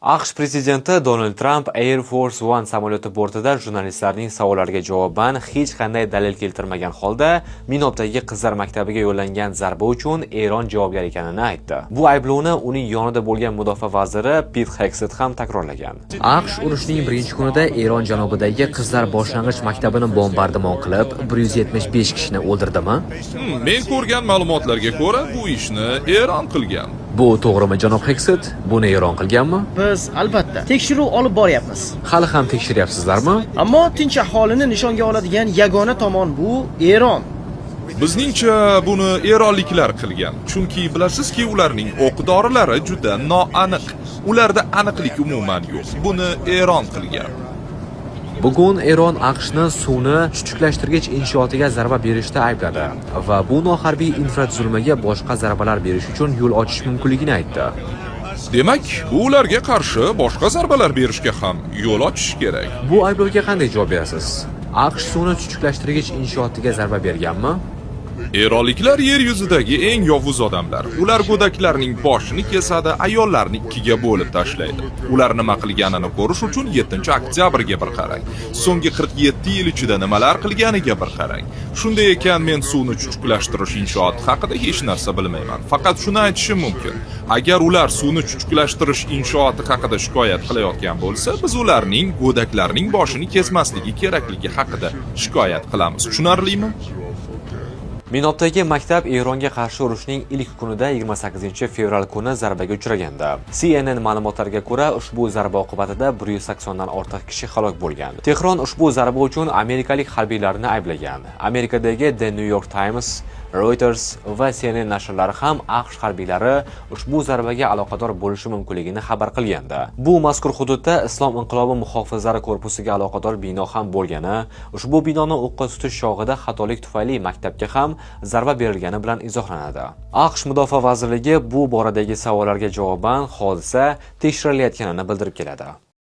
AQSh prezidenti Donald Trump Air Force One samolyoti bortida jurnalistlarning savollariga javoban hech qanday dalil keltirmagan holda Minopdagi qizlar maktabiga yo'llangan zarba uchun Eron javobgar ekanini aytdi. Bu ayblovni uning yonida bo'lgan mudofaa vaziri Pit Hegseth ham takrorlagan. AQSh urushning birinchi kunida Eron janubidagi qizlar boshlang'ich maktabini bombardimon qilib, 175 kishini o'ldirdimi? Men ko'rgan ma'lumotlarga ko'ra, bu ishni Eron qilgan. Bu to'g'rimi, janob Hegseth? Buni Eron qilganmi? Biz albatta tekshiruv olib boryapmiz. Hali ham tekshiryapsizlarmi? Ammo tinch aholini nishonga oladigan yagona tomon bu Eron. Bizningcha buni eronliklar qilgan. Chunki bilasizki, ularning o'q-dorilari juda noaniq. Ularda aniqlik umuman yo'q. Buni Eron qilgan. Bugun Eron AQShni suvni chuchuklashtirgich inshootiga zarba berishda aybladi va bu noharbiy infratuzilmaga boshqa zarbalar berish uchun yo'l ochish mumkinligini aytdi. Demak, bu ularga qarshi boshqa zarbalar berishga ham yo'l ochish kerak. Bu ayblovga qanday javob berasiz? AQSh suvni chuchuklashtirgich inshootiga zarba berganmi? Eronliklar yer yuzidagi eng yovuz odamlar. Ular go'daklarning boshini kesadi, ayollarni ikkiga bo'lib tashlaydi. Ular nima qilganini ko'rish uchun 7-oktyabrga bir qarang. So'nggi 47 yil ichida nimalar qilganiga bir qarang. Shunday ekan, men suvni chuchuklashtirish inshooti haqida hech narsa bilmayman. Faqat shuni aytishim mumkin. Agar ular suvni chuchuklashtirish inshooti haqida shikoyat qilayotgan bo'lsa, biz ularning go'daklarning boshini kesmasligi kerakligi haqida shikoyat qilamiz. Tushunarlimi? Minopdagi maktab Eronga qarshi urushning ilk kunida 28-fevral kuni zarbaga uchraganda. CNN ma'lumotlariga ko'ra, ushbu zarba oqibatida 180 dan ortiq kishi halok bo'lgan. Tehron ushbu zarba uchun amerikalik harbiylarni ayblagan. Amerikadagi The New York Times, Reuters va CNN nashrlari ham AQSh harbiylari ushbu zarbaga aloqador bo'lishi mumkinligini xabar qilganda. Bu mazkur hududda Islom inqilobi muhofizlari korpusiga aloqador bino ham bo'lgani, ushbu binoni o'qqa tutish chog'ida xatolik tufayli maktabga ham zarba berilgani bilan izohlanadi. AQSh mudofaa vazirligi bu boradagi savollarga javoban hodisa tekshirilayotganini bildirib keladi.